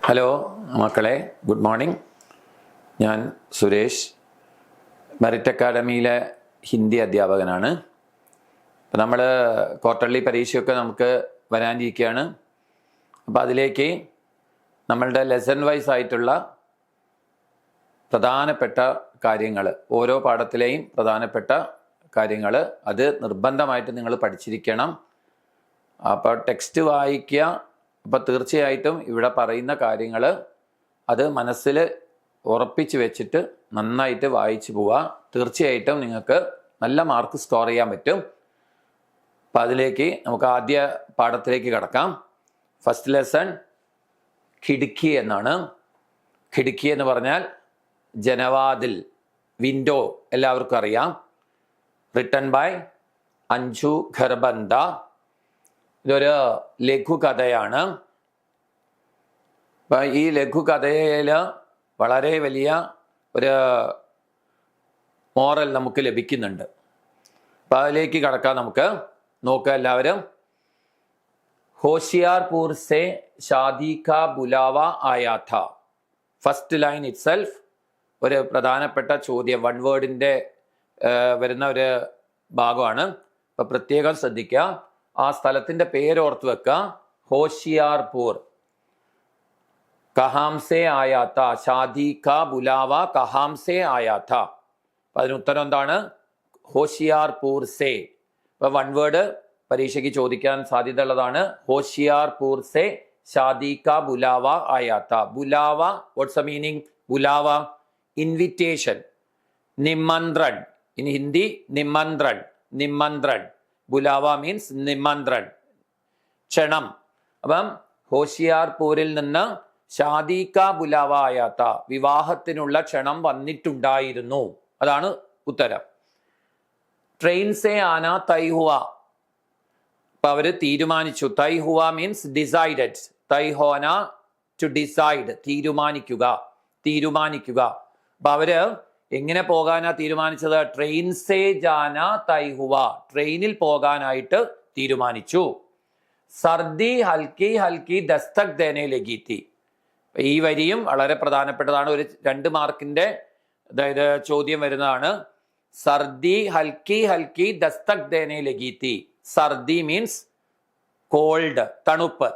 Hello മക്കളെ, good morning. ഞാൻ Suresh, merit അക്കാഡമിയിലെ Hindi അധ്യാപകനാണ്. അപ്പം നമ്മൾ ക്വാർട്ടർലി പരീക്ഷയൊക്കെ നമുക്ക് വരാനിരിക്കുകയാണ്. അപ്പോൾ അതിലേക്ക് നമ്മളുടെ ലെസൺ വൈസ് ആയിട്ടുള്ള പ്രധാനപ്പെട്ട കാര്യങ്ങൾ, ഓരോ പാഠത്തിലെയും പ്രധാനപ്പെട്ട കാര്യങ്ങൾ അത് നിർബന്ധമായിട്ട് നിങ്ങൾ പഠിച്ചിരിക്കണം. അപ്പോൾ ടെക്സ്റ്റ് വായിക്കുക. അപ്പോൾ തീർച്ചയായിട്ടും ഇവിടെ പറയുന്ന കാര്യങ്ങൾ അത് മനസ്സിൽ ഉറപ്പിച്ച് വെച്ചിട്ട് നന്നായിട്ട് വായിച്ചു പോവുക. തീർച്ചയായിട്ടും നിങ്ങൾക്ക് നല്ല മാർക്ക് സ്കോർ ചെയ്യാൻ പറ്റും. അപ്പം അതിലേക്ക് നമുക്ക് ആദ്യ പാഠത്തിലേക്ക് കടക്കാം. ഫസ്റ്റ് ലെസൺ ഖിഡ്കി എന്നാണ്. ഖിഡ്കി എന്ന് പറഞ്ഞാൽ ജനവാതിൽ, വിൻഡോ, എല്ലാവർക്കും അറിയാം. Written by Anju Kharbanda. ഇതൊരു ലഘുകഥയാണ്. അപ്പം ഈ ലഘുകഥയിൽ വളരെ വലിയ ഒരു മോറൽ നമുക്ക് ലഭിക്കുന്നുണ്ട്. അപ്പം അതിലേക്ക് കടക്കാം. നമുക്ക് നോക്കുക എല്ലാവരും. ഹോഷിയാർപൂർ സെ ഷാദി കാ ബുലാവ ആയാ Tha. First line it self ഒരു പ്രധാനപ്പെട്ട ചോദ്യം, വൺ വേർഡിൻ്റെ വരുന്ന ഒരു ഭാഗമാണ്. അപ്പം പ്രത്യേകം ശ്രദ്ധിക്കുക. ആ സ്ഥലത്തിൻ്റെ പേരോർത്ത് വെക്കുക. ഹോഷിയാർപൂർ. കഹാംസെ ആയാത്ത, ഷാദി കാ ബുലാവ കഹാംസെ ആയാത്ത. അതിന് ഉത്തരം എന്താണ്? ഹോഷിയാർപൂർ സെ. ഇപ്പൊ വൺ വേർഡ് പരീക്ഷയ്ക്ക് ചോദിക്കാൻ സാധ്യത ഉള്ളതാണ്. ഹോഷിയാർപൂർ സെ ഷാദി കാ ബുലാവ ആയാത്ത. ബുലാവ, വാട്ട്സ് ദ മീനിങ്? ബുലാവ ഇൻവിറ്റേഷൻ, നിമന്ത്രൺ. ഇൻ ഹിന്ദി നിമന്ത്രൺ, നിമന്ത്രൺ. ബുലാവ മീൻസ് നിമന്ത്രൺ, ക്ഷണം. അപ്പം ഹോഷിയാർപൂരിൽ നിന്ന് ഷാദി കാ ബുലാവ ആയാത്ത, വിവാഹത്തിനുള്ള ക്ഷണം വന്നിട്ടുണ്ടായിരുന്നു. അതാണ് ഉത്തരം. ട്രെയിൻ സെ ആന തൈ ഹുവ. അപ്പൊ അവര് തീരുമാനിച്ചു. തൈ ഹുവ മീൻസ് ഡിസൈഡഡ്. തൈ ഹോന ടു ഡിസൈഡ്, തീരുമാനിക്കുക, തീരുമാനിക്കുക. അപ്പൊ അവര് എങ്ങനെ പോകാനാ തീരുമാനിച്ചത്? ട്രെയിൻ സേ ജാന തൈ ഹുവ, ട്രെയിനിൽ പോകാനായിട്ട് തീരുമാനിച്ചു. സർദി ഹൽക്കി ഹൽക്കി ദസ്തക് ദേനെ ലഗി തി. ഈ വരിയും വളരെ പ്രധാനപ്പെട്ടതാണ്. ഒരു 2 മാർക്കിന്റെ അതായത് ചോദ്യം വരുന്നതാണ്. സർദി ഹൽക്കി ഹൽക്കി ദസ്തക് ദേനെ ലഗി തി. സർദി മീൻസ് കോൾഡ്, തണുപ്പ്,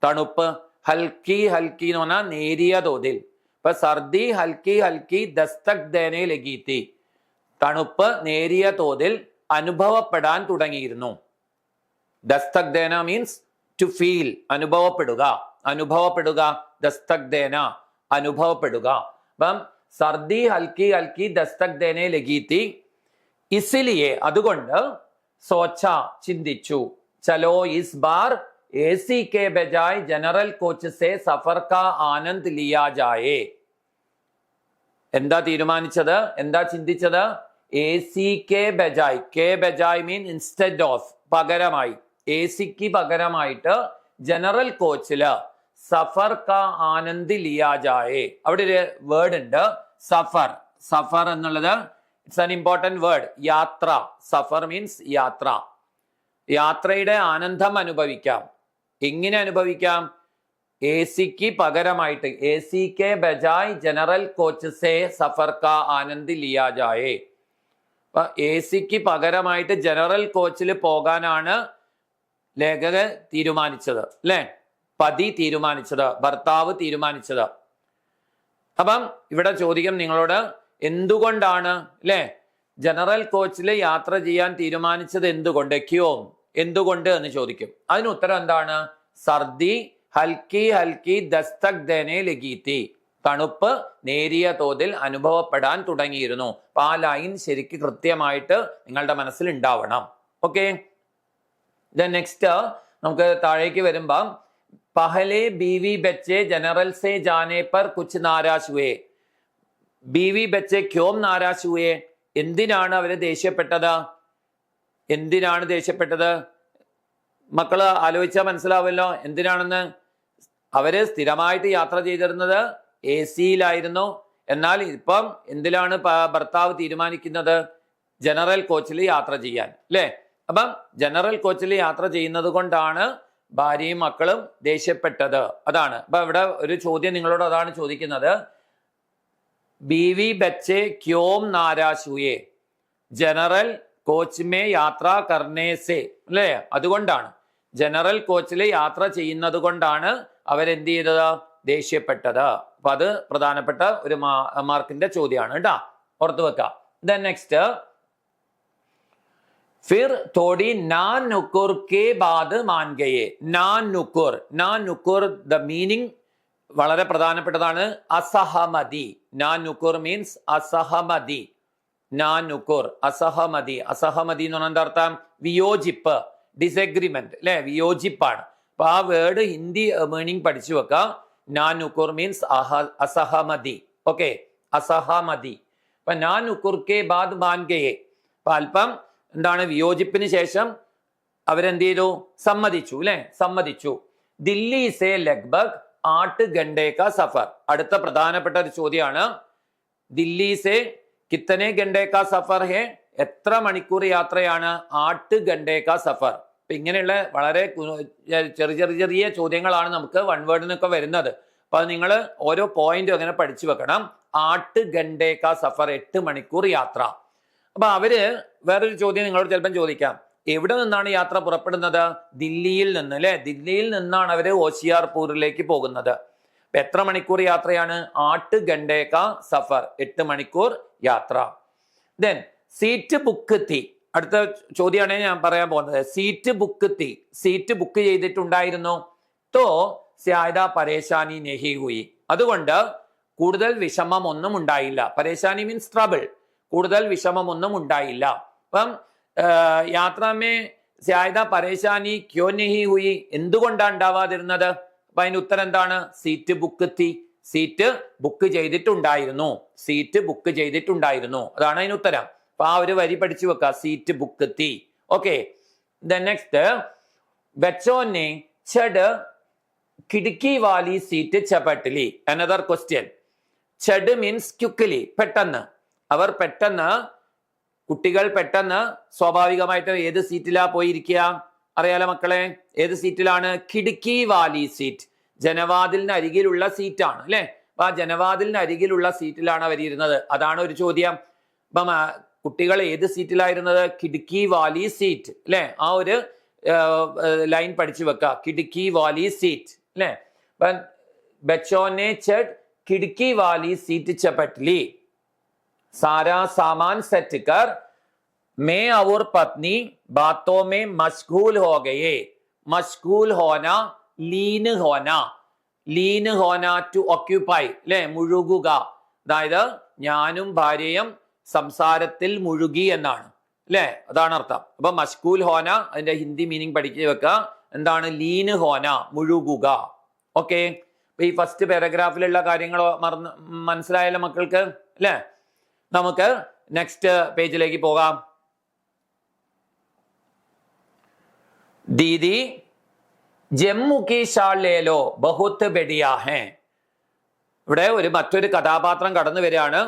തണുപ്പ്. ഹൽക്കി ഹൽക്കി എന്ന് പറഞ്ഞാൽ നേരിയ തോതിൽ. ഇപ്പൊ സർദി ഹൽക്കി ഹൽക്കി ദസ്തക് ദേനെ ലഗി തി, തണുപ്പ് നേരിയ തോതിൽ അനുഭവപ്പെടാൻ തുടങ്ങിയിരുന്നു. ദസ്തക് ദേന മീൻസ് ടു ഫീൽ, അനുഭവപ്പെടുക, അനുഭവപ്പെടുക. ദസ്തക് ദേന, അനുഭവപ്പെടുക. അപ്പം സർദി ഹൽക്കി ഹൽക്കി ദസ്തക് ദേനെ ലഗി തി, ഇസിലിയെ, അതുകൊണ്ട്, സോച്ച, ചിന്തിച്ചു, ചലോ ഇസ് ബാർ എസി കെ ബജായ് ജനറൽ കോച്ച് സെ സഫർ കാ ആനന്ദ് ലിയാ ജായേ. എന്താ തീരുമാനിച്ചത്? എന്താ ചിന്തിച്ചത്? എ സി കെ ബജായ്, കെ ബജായ് മീൻ ഇൻസ്റ്റെഡ് ഓഫ്, പകരമായി, എ സിക്ക് പകരമായിട്ട് ജനറൽ കോച്ചില് സഫർ കാ ആനന്ദ് ലിയാ ജായേ. അവിടെ ഒരു വേർഡ് ഉണ്ട്, സഫർ. സഫർ എന്നുള്ളത് ഇറ്റ്സ് ആൻ ഇമ്പോർട്ടന്റ് വേർഡ്. യാത്ര. സഫർ മീൻസ് യാത്ര. യാത്രയുടെ ആനന്ദം അനുഭവിക്കാം. എങ്ങനെ അനുഭവിക്കാം? എ സിക്ക് പകരമായിട്ട്, എ സി കെ ബജായ് ജനറൽ കോച്ച് സെ സഫർ കാ ആനന്ദ് ലിയാ ജായേ. അപ്പൊ എ സിക്ക് പകരമായിട്ട് ജനറൽ കോച്ചിൽ പോകാനാണ് ലേഖകൻ തീരുമാനിച്ചത്, അല്ലെ? പതി തീരുമാനിച്ചത്, ഭർത്താവ് തീരുമാനിച്ചത്. അപ്പം ഇവിടെ ചോദിക്കും നിങ്ങളോട്, എന്തുകൊണ്ടാണ്, അല്ലെ, ജനറൽ കോച്ചിൽ യാത്ര ചെയ്യാൻ തീരുമാനിച്ചത്? എന്തുകൊണ്ട്? ക്യോം, എന്തുകൊണ്ട് എന്ന് ചോദിക്കും. അതിന് ഉത്തരം എന്താണ്? സർദി ഹൽക്കി ഹൽക്കി ദസ്തക് ദേനെ ലഗി തി, തണുപ്പ് നേരിയ തോതിൽ അനുഭവപ്പെടാൻ തുടങ്ങിയിരുന്നു. അപ്പൊ ആ ലൈൻ ശരിക്ക് കൃത്യമായിട്ട് നിങ്ങളുടെ മനസ്സിൽ ഉണ്ടാവണം. ഓക്കെ. നെക്സ്റ്റ് നമുക്ക് താഴേക്ക് വരുമ്പം, പഹലെ ബീവി ബच्चे जनरल से जाने पर कुछ नाराज हुए. ബീവി ബच्चे ക്യോം നാരാജ് ഹുവേ. എന്തിനാണ് അവര് ദേഷ്യപ്പെട്ടത്? എന്തിനാണ് ദേഷ്യപ്പെട്ടത്? മക്കള് ആലോചിച്ചാൽ മനസ്സിലാവല്ലോ എന്തിനാണെന്ന്. അവര് സ്ഥിരമായിട്ട് യാത്ര ചെയ്തിരുന്നത് എ സിയിലായിരുന്നു. എന്നാൽ ഇപ്പം എന്തിലാണ് ഭർത്താവ് തീരുമാനിക്കുന്നത്? ജനറൽ കോച്ചിൽ യാത്ര ചെയ്യാൻ, അല്ലേ? അപ്പം ജനറൽ കോച്ചിൽ യാത്ര ചെയ്യുന്നത് കൊണ്ടാണ് ഭാര്യയും മക്കളും ദേഷ്യപ്പെട്ടത്. അതാണ്. അപ്പൊ ഇവിടെ ഒരു ചോദ്യം നിങ്ങളോട് അതാണ് ചോദിക്കുന്നത്. ബീവി ബച്ചെ ക്യോം നാരാശ് ഹുയേ, ജനറൽ കോച്ച് മേ യാത്ര കർണേ സേ, അല്ലേ? അതുകൊണ്ടാണ്, ജനറൽ കോച്ചിൽ യാത്ര ചെയ്യുന്നത് കൊണ്ടാണ് അവരെന്ത് ചെയ്തത്? ദേഷ്യപ്പെട്ടത്. അപ്പൊ അത് പ്രധാനപ്പെട്ട ഒരു മാർക്കിന്റെ ചോദ്യമാണ് കേട്ടാ, ഓർത്തു വെക്കാം. ദെൻ നെക്സ്റ്റ്, फिर थोड़ी ना नुकुर के बाद मान गए. നാ നുക്കുർ ദ മീനിങ് വളരെ പ്രധാനപ്പെട്ടതാണ്. അസഹമതി. നാ നുക്കുർ മീൻസ് അസഹമതി. നാ നുക്കുർ അസഹമതി. അസഹമതി എന്ന് പറഞ്ഞാൽ എന്താ അർത്ഥം? വിയോജിപ്പ്, ഡിസഗ്രിമെന്റ്, അല്ലെ? വിയോജിപ്പാണ്. അപ്പൊ ആ വേർഡ് ഹിന്ദി മീനിങ് പഠിച്ചു വെക്കാം. നാ നുക്കുർ മീൻസ് അസഹമതി. ഓക്കെ, അസഹമതി. അപ്പൊ നാ നുക്കുർ കെ ബാദ് മാൻ ഗയെ, അപ്പൊ അല്പം എന്താണ്, വിയോജിപ്പിന് ശേഷം അവരെന്ത് ചെയ്തു? സമ്മതിച്ചു, അല്ലെ? സമ്മതിച്ചു. ദില്ലി സെ ലഗ്ഭഗ് 8 घंटे का सफर. അടുത്ത പ്രധാനപ്പെട്ട ഒരു ചോദ്യമാണ്. ദില്ലി സെ കിത്തനെ घंटे का सफर है, എത്ര മണിക്കൂർ യാത്രയാണ്? 8 घंटे का सफर. അപ്പൊ ഇങ്ങനെയുള്ള വളരെ ചെറിയ ചോദ്യങ്ങളാണ് നമുക്ക് വൺ വേർഡിനൊക്കെ വരുന്നത്. അപ്പൊ അത് നിങ്ങൾ ഓരോ പോയിന്റും അങ്ങനെ പഠിച്ചു വെക്കണം. 8 घंटे का सफर, 8 മണിക്കൂർ യാത്ര. അപ്പൊ അവര് വേറൊരു ചോദ്യം നിങ്ങളോട് ചിലപ്പം ചോദിക്കാം. എവിടെ നിന്നാണ് യാത്ര പുറപ്പെടുന്നത്? ദില്ലിയിൽ നിന്ന്, അല്ലെ? ദില്ലിയിൽ നിന്നാണ് അവര് ഹോഷിയാർപൂരിലേക്ക് പോകുന്നത്. എത്ര മണിക്കൂർ യാത്രയാണ്? 8 घंटे का सफर, 8 മണിക്കൂർ യാത്ര. ദെൻ സീറ്റ് ബുക്ക് തി. അടുത്ത ചോദ്യമാണ് ഞാൻ പറയാൻ പോകുന്നത്. സീറ്റ് ബുക്ക് തി, സീറ്റ് ബുക്ക് ചെയ്തിട്ടുണ്ടായിരുന്നു. തോ സ്യാദ പരേശാനി നെഹി ഹുയി, അതുകൊണ്ട് കൂടുതൽ വിഷമം ഒന്നും ഉണ്ടായില്ല. പരേശാനി മീൻസ് ട്രബിൾ. കൂടുതൽ വിഷമമൊന്നും ഉണ്ടായില്ല. അപ്പം യാത്രാമേ സ്യാദ പരേശാനി ക്യോ നെഹി ഹുയി, എന്തുകൊണ്ടാണ് ഉണ്ടാവാതിരുന്നത്? അപ്പൊ അതിന്റെ ഉത്തരം എന്താണ്? സീറ്റ് ബുക്ക് തി, സീറ്റ് ബുക്ക് ചെയ്തിട്ടുണ്ടായിരുന്നു. സീറ്റ് ബുക്ക് ചെയ്തിട്ടുണ്ടായിരുന്നു, അതാണ് അതിന് ഉത്തരം. അപ്പൊ ആ ഒരു വരി പഠിച്ചു വെക്കുക, സീറ്റ് ബുക്ക് തി. ഓക്കെ, നെക്സ്റ്റ്, ബച്ചോനെ ഛഡ് കിടക്കി വാലി സീറ്റ് ചപട്ടലി. Another question. ഛഡ് മീൻസ് ക്വിക്കലി, പെട്ടെന്ന്. അവർ പെട്ടെന്ന്, കുട്ടികൾ പെട്ടെന്ന് സ്വാഭാവികമായിട്ട് ഏത് സീറ്റിലാ പോയിരിക്കുക? അറിയാലോ മക്കളെ, ഏത് സീറ്റിലാണ്? കിടക്കി വാലി സീറ്റ്, ജനവാതിലിന് അരികിലുള്ള സീറ്റാണ്, അല്ലെ? അപ്പൊ ആ ജനവാതിലിന് അരികിലുള്ള സീറ്റിലാണ് അവർ ഇരുന്നത്. അതാണ് ഒരു ചോദ്യം. അപ്പം കുട്ടികൾ ഏത് സീറ്റിലായിരുന്നത്? കിടക്കി വാലി സീറ്റ്, അല്ലെ? ആ ഒരു ലൈൻ പഠിച്ചു വെക്കുക, കിടക്കി വാലി സീറ്റ്, അല്ലെ? ബച്ചോനെ ഛഡ് കിടക്കി വാലി സീറ്റ് ചപട്ടലി. सारा सामान सेट कर मैं और पत्नी बातों में मशगूल हो गए. मशगूल होना, लीन होना. ലീൻ ഹോന, ടു ഒക്യുപ്പൈ, അല്ലെ? മുഴുകുക. അതായത് ഞാനും ഭാര്യയും സംസാരത്തിൽ മുഴുകി എന്നാണ്, അല്ലെ? അതാണ് അർത്ഥം. അപ്പൊ മഷ്കൂൽ ഹോന, അതിന്റെ ഹിന്ദി മീനിങ് പഠിച്ചു വെക്കുക. എന്താണ്? ലീൻ ഹോന, മുഴുകുക. ഓക്കെ, അപ്പൊ ഈ ഫസ്റ്റ് പാരഗ്രാഫിലുള്ള കാര്യങ്ങൾ മനസ്സിലായല്ലോ മക്കൾക്ക്, അല്ലെ? നമുക്ക് നെക്സ്റ്റ് പേജിലേക്ക് പോകാം. ദീദി ജമ്മു കി ഷാൾ ലേലോ ബഹുത്ത് ബെഡിയാ ഹേ. ഇവിടെ മറ്റൊരു കഥാപാത്രം കടന്നു വരികയാണ്.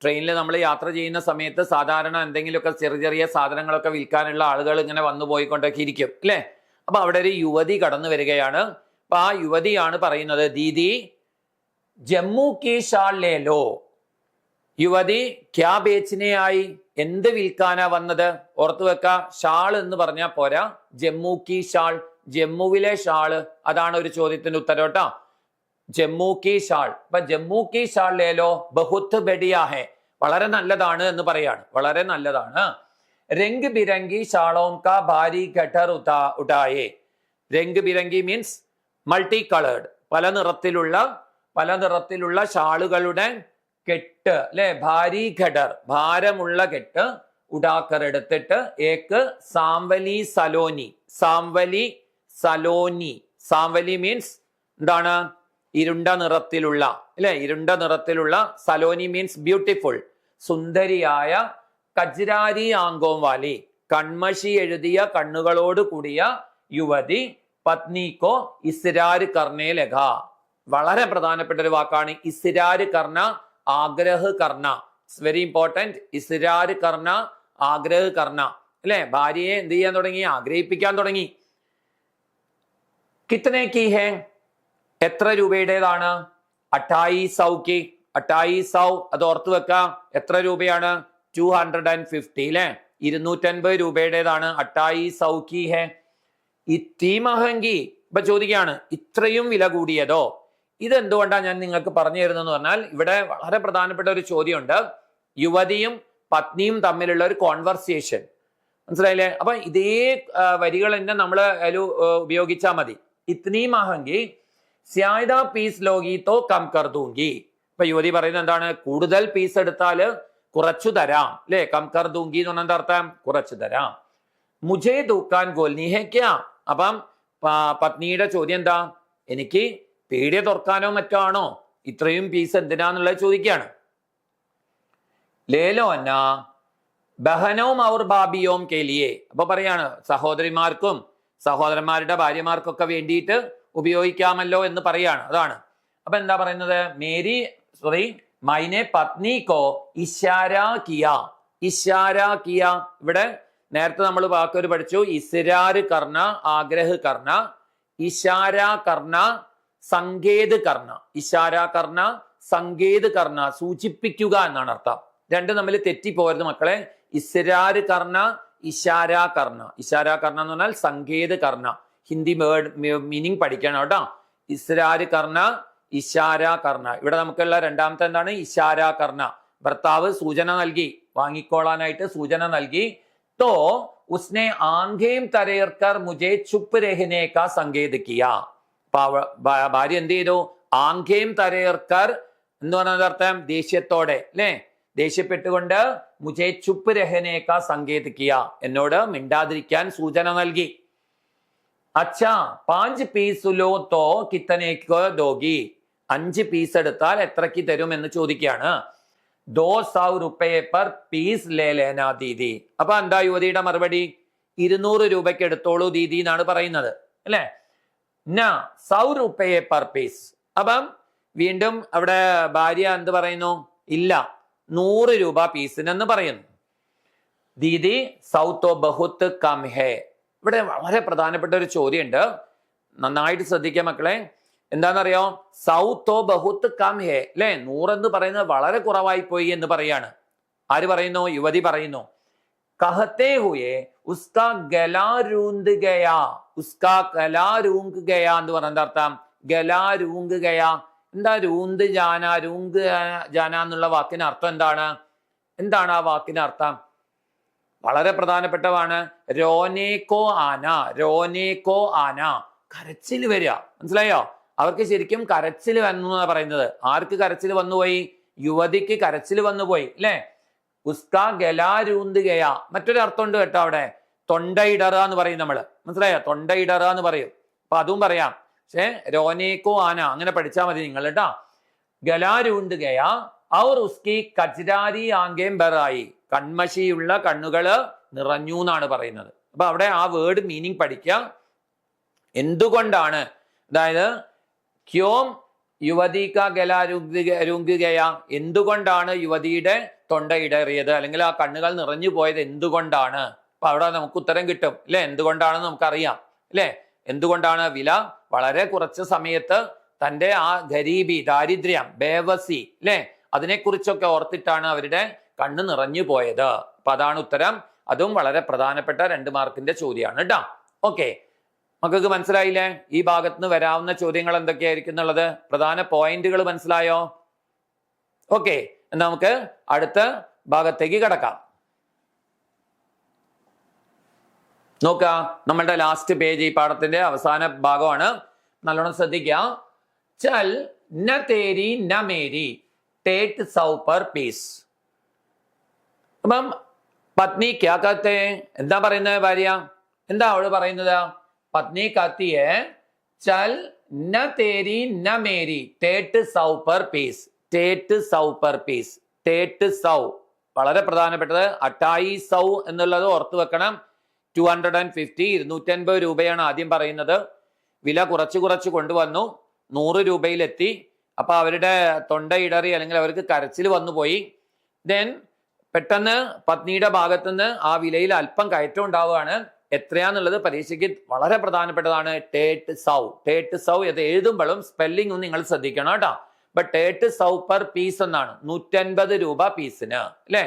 ട്രെയിനിൽ നമ്മൾ യാത്ര ചെയ്യുന്ന സമയത്ത് സാധാരണ എന്തെങ്കിലുമൊക്കെ ചെറിയ സാധനങ്ങളൊക്കെ വിൽക്കാനുള്ള ആളുകൾ ഇങ്ങനെ വന്നു പോയിക്കൊണ്ടൊക്കെ ഇരിക്കും, അല്ലെ? അപ്പൊ അവിടെ ഒരു യുവതി കടന്നു വരികയാണ്. അപ്പൊ ആ യുവതിയാണ് പറയുന്നത്, ദീദി ജമ്മു കി ഷാൾ ലേലോ. യുവതി ക്യാ ബേച്ചിനെ ആയി, എന്ത് വിൽക്കാനാ വന്നത്? ഓർത്തു വെക്ക, ഷാൾ എന്ന് പറഞ്ഞാൽ പോരാ, ജമ്മു കി ഷാൾ, ജമ്മുവിലെ ഷാള്. അതാണ് ഒരു ചോദ്യത്തിന്റെ ഉത്തരം കേട്ടോ, ജമ്മു കി ഷാൾ. അപ്പൊ ജമ്മു കി ഷാൾ ലേലോ ബഹുത്ത് ബെഡിയാ ഹേ, വളരെ നല്ലതാണ് എന്ന് പറയാണ്, വളരെ നല്ലതാണ്. രംഗ് ബിരംഗി ഷാളോം കാ ഭാരി ഘട്ടർ ഉടായേ. രംഗ് ബിരംഗി മീൻസ് മൾട്ടി കളേർഡ്, പല നിറത്തിലുള്ള ഷാളുകളുടെ കെട്ട്, അല്ലെ? ഭാരി ഘടർ, ഭാരമുള്ള കെട്ട്. ഉടാക്കർ എടുത്തിട്ട്, ഏക്ക് സാംവലി സലോനി. സാംവലി മീൻസ് എന്താണ്? ഇരുണ്ട നിറത്തിലുള്ള, അല്ലെ? ഇരുണ്ട നിറത്തിലുള്ള. സലോനി മീൻസ് ബ്യൂട്ടിഫുൾ, സുന്ദരിയായ. കജ്രാരി ആങ്കോം വാലി, കൺമഷി എഴുതിയ കണ്ണുകളോട് കൂടിയ യുവതി. പത്നിക്കോ ഇസ്രാര് കർണേ ലഗ. വളരെ പ്രധാനപ്പെട്ട ഒരു വാക്കാണ് ഇസ്രാര് കർണ, ആഗ്രഹ് കർണ. It's very important. ഇസ്രാര് കർണ, ആഗ്രഹ് കർണ, അല്ലെ? ഭാര്യയെ എന്ത് ചെയ്യാൻ തുടങ്ങി? ആഗ്രഹിപ്പിക്കാൻ തുടങ്ങി. കിത്തനെ കി ഹേ, എത്ര രൂപയുടേതാണ്? 2800 2800, അത് ഓർത്തു വെക്കാം. എത്ര രൂപയാണ്? 250 അല്ലെ, 250 രൂപയുടേതാണ്. 2800 की है. ഇത്തി മഹങ്കി. ഇപ്പൊ ചോദിക്കുകയാണ് ഇത്രയും വില കൂടിയതോ? ഇതെന്തുകൊണ്ടാണ് ഞാൻ നിങ്ങൾക്ക് പറഞ്ഞു തരുന്നതെന്ന് പറഞ്ഞാൽ, ഇവിടെ വളരെ പ്രധാനപ്പെട്ട ഒരു ചോദ്യമുണ്ട്. യുവതിയും പത്നിയും തമ്മിലുള്ള ഒരു കോൺവെർസേഷൻ, മനസ്സിലായില്ലേ? അപ്പൊ ഇതേ വരികൾ തന്നെ നമ്മൾ ഉപയോഗിച്ചാൽ മതി. ഇത്നി മഹങ്കി സ്യാദ പീസ് ലോഗി തോ കം കർ ദൂങ്കി. ഇപ്പൊ യുവതി പറയുന്നത് എന്താണ്? കൂടുതൽ പീസ് എടുത്താല് കുറച്ചു തരാം അല്ലെ. കം കർ ദൂങ്കി എന്ന് പറഞ്ഞാൽ അർത്ഥം കുറച്ചു തരാം. മുജേ ദുക്കാൻ ഗോൽനി ഹേ ക്യാ. അപ്പം പത്നിയുടെ ചോദ്യം എന്താ? എനിക്ക് പീടിക തുറക്കാനോ മറ്റോ ആണോ? ഇത്രയും പീസ് എന്തിനാന്നുള്ളത് ചോദിക്കുകയാണ്. ലേലോ അന്ന ബഹനോം ഔർ ബാബിയോം കേലിയെ. അപ്പൊ പറയാണ് സഹോദരിമാർക്കും സഹോദരന്മാരുടെ ഭാര്യമാർക്കൊക്കെ വേണ്ടിയിട്ട് ഉപയോഗിക്കാമല്ലോ എന്ന് പറയാണ്. അതാണ്. അപ്പൊ എന്താ പറയുന്നത്? മൈനെ പത്നി കോ ഇഷാര കിയ. ഇഷാര കിയ. ഇവിടെ നേരത്തെ നമ്മൾ വാക്കൊരു പഠിച്ചു. ഇസ്രാർ കർണ, ആഗ്രഹ് കർണ, ഇഷാര കർണ, സങ്കേത് കർണ. ഇഷാര കർണ, സങ്കേത് കർണ, സൂചിപ്പിക്കുക എന്നാണ് അർത്ഥം. രണ്ടും തമ്മിൽ തെറ്റിപ്പോരുത് മക്കളെ. ഇസ്രാർ കർണ, ഇഷാര കർണ. ഇഷാര കർണ എന്ന് പറഞ്ഞാൽ സങ്കേത് കർണ. ഹിന്ദി വേർഡ് മീനിങ് പഠിക്കണം കേട്ടോ. ഇസ്രാർ കർണ, ഇഷാര കർണ. ഇവിടെ നമുക്കുള്ള രണ്ടാമത്തെ എന്താണ്? ഇഷാര കർണ. ഭർത്താവ് സൂചന നൽകി, വാങ്ങിക്കോളാനായിട്ട് സൂചന നൽകി. तो उसने आंखें तरेकर मुझे चुप रहने का संकेत किया. ഭാര്യ എന്ത് ചെയ്തു? ആംഖേം തരേർക്കർ എന്ന് പറഞ്ഞ അർത്ഥം ദേഷ്യത്തോടെ അല്ലെ, ദേഷ്യപ്പെട്ടുകൊണ്ട് മുജേ ചുപ്പ് രഹനേക്ക സങ്കേത് കിയ, എന്നോട് മിണ്ടാതിരിക്കാൻ സൂചന നൽകി. അച്ഛാ 5 പീസ് ലോ തോ കിത്തനേക്ക് ദോഗി. 5 പീസ് എടുത്താൽ എത്രക്ക് തരും എന്ന് ചോദിക്കുകയാണ്. 200 रुपये पर പീസ് ലേ ലേനാ ദീദി. അപ്പൊ എന്താ യുവതിയുടെ മറുപടി? 200 രൂപയ്ക്ക് എടുത്തോളൂ ദീദി എന്നാണ് പറയുന്നത് അല്ലെ. 100 रुपये पर പീസ്. അപ്പം വീണ്ടും അവിടെ ഭാര്യ എന്ത് പറയുന്നു? ഇല്ല, 100 രൂപ പീസിനെന്ന് പറയുന്നു. ദീദി 100 तो बहुत कम है. ഇവിടെ വളരെ പ്രധാനപ്പെട്ട ഒരു ചോദ്യമുണ്ട്, നന്നായിട്ട് ശ്രദ്ധിക്കുക മക്കളെ. എന്താണെന്നറിയോ? 100 तो बहुत कम है അല്ലെ. 100 എന്ന് പറയുന്നത് വളരെ കുറവായി പോയി എന്ന് പറയാണ്. ആര് പറയുന്നു? യുവതി പറയുന്നു. कहते हुए उसका गला रूंध गया. उसका गला रूंग गया എന്ന് പറഞ്ഞ അർത്ഥം ഗലാ രൂങ്ക് ഗയാ. എന്താ രൂന്ത് ജാന, രൂങ്ക് ജാന എന്നുള്ള വാക്കിന് അർത്ഥം എന്താണ്? എന്താണ് ആ വാക്കിന് അർത്ഥം? വളരെ പ്രധാനപ്പെട്ടതാണ്. രോനേക്കോ ആന. രോനേക്കോ ആന, കരച്ചിൽ വരിക. മനസ്സിലായോ? അവർക്ക് ശരിക്കും കരച്ചിൽ വന്നു എന്നാണ് പറയുന്നത്. ആർക്ക് കരച്ചിൽ വന്നുപോയി? യുവതിക്ക് കരച്ചിൽ വന്നുപോയി അല്ലെ. ഉസ്കാ ഗലാരൂന്ത് ഗയാ. മറ്റൊരു അർത്ഥമുണ്ട് കേട്ടോ അവിടെ. തൊണ്ടയിടറ എന്ന് പറയും നമ്മള്, മനസ്സിലായോ? തൊണ്ടയിടറ എന്ന് പറയും. അപ്പൊ അതും പറയാം. പക്ഷെ രോനേക്കോ ആന അങ്ങനെ പഠിച്ചാൽ മതി നിങ്ങൾ കേട്ടോ. ഗലാരൂന്ത് ഗയാ ഔർ ഉസ്കി കജ്രാരി ആംഗേം ബറായി. കൺമശിയുള്ള കണ്ണുകള് നിറഞ്ഞു എന്നാണ് പറയുന്നത്. അപ്പൊ അവിടെ ആ വേർഡ് മീനിങ് പഠിക്കുക. എന്തുകൊണ്ടാണ്, അതായത് ക്യോം യുവതി കാ ഗലാരൂങ്കുകയ, എന്തുകൊണ്ടാണ് യുവതിയുടെ തൊണ്ട ഇടറിയത് അല്ലെങ്കിൽ ആ കണ്ണുകൾ നിറഞ്ഞു പോയത് എന്തുകൊണ്ടാണ്? അപ്പൊ അവിടെ നമുക്ക് ഉത്തരം കിട്ടും അല്ലെ. എന്തുകൊണ്ടാണെന്ന് നമുക്കറിയാം അല്ലെ. എന്തുകൊണ്ടാണ്? വില വളരെ കുറച്ച സമയത്ത് തന്റെ ആ ഗരീബി, ദാരിദ്ര്യം, ബേവസി അല്ലെ, അതിനെക്കുറിച്ചൊക്കെ ഓർത്തിട്ടാണ് അവരുടെ കണ്ണ് നിറഞ്ഞു പോയത്. അപ്പൊ അതാണ് ഉത്തരം. അതും വളരെ പ്രധാനപ്പെട്ട 2 മാർക്കിന്റെ ചോദ്യമാണ് കേട്ടോ. ഓക്കെ, മക്കൾക്ക് മനസ്സിലായില്ലേ? ഈ ഭാഗത്ത് നിന്ന് വരാവുന്ന ചോദ്യങ്ങൾ എന്തൊക്കെയായിരിക്കും എന്നുള്ളത് പ്രധാന പോയിന്റുകൾ മനസ്സിലായോ? ഓക്കെ, എന്നാ നമുക്ക് അടുത്ത ഭാഗത്തേക്ക് കടക്കാം. നോക്ക, നമ്മളുടെ ലാസ്റ്റ് പേജ്, ഈ പാഠത്തിന്റെ അവസാന ഭാഗമാണ്. നല്ലോണം ശ്രദ്ധിക്കുക. ചൽ ന തേരി ന മേരി ടേറ്റ് 100 पर പീസ്. അപ്പം പത്നി ക്യാ കഹത്തെ, എന്താ പറയുന്നത് ഭാര്യ? എന്താ അവള് പറയുന്നത്? പത്നി कहती है चल न तेरी न मेरी टेट 100 पर पीस. टेट 100 पर पीस. टेट 100 വളരെ പ്രധാനപ്പെട്ടത്. 2800 എന്നുള്ളത് ഓർത്തു വെക്കണം. 250 250 രൂപയാണ് ആദ്യം പറയുന്നത്. വില കുറച്ച് കുറച്ച് കൊണ്ടുവന്നു, 100 രൂപയിലെത്തി. അപ്പൊ അവരുടെ തൊണ്ട ഇടറി അല്ലെങ്കിൽ അവർക്ക് കരച്ചിൽ വന്നുപോയി. ദെൻ പെട്ടെന്ന് പത്നിയുടെ ഭാഗത്തുനിന്ന് ആ വിലയിൽ അല്പം കയറ്റം ഉണ്ടാവുകയാണ്. എത്രയാന്നുള്ളത് പരീക്ഷയ്ക്ക് വളരെ പ്രധാനപ്പെട്ടതാണ്. ടേട്ട് സൗ ഇത് എഴുതുമ്പോഴും സ്പെല്ലിംഗ് നിങ്ങൾ ശ്രദ്ധിക്കണം കേട്ടോ. ഇപ്പൊ ടേട്ട് സൗ പെർ പീസ് എന്നാണ്, 150 രൂപ പീസിന് അല്ലെ,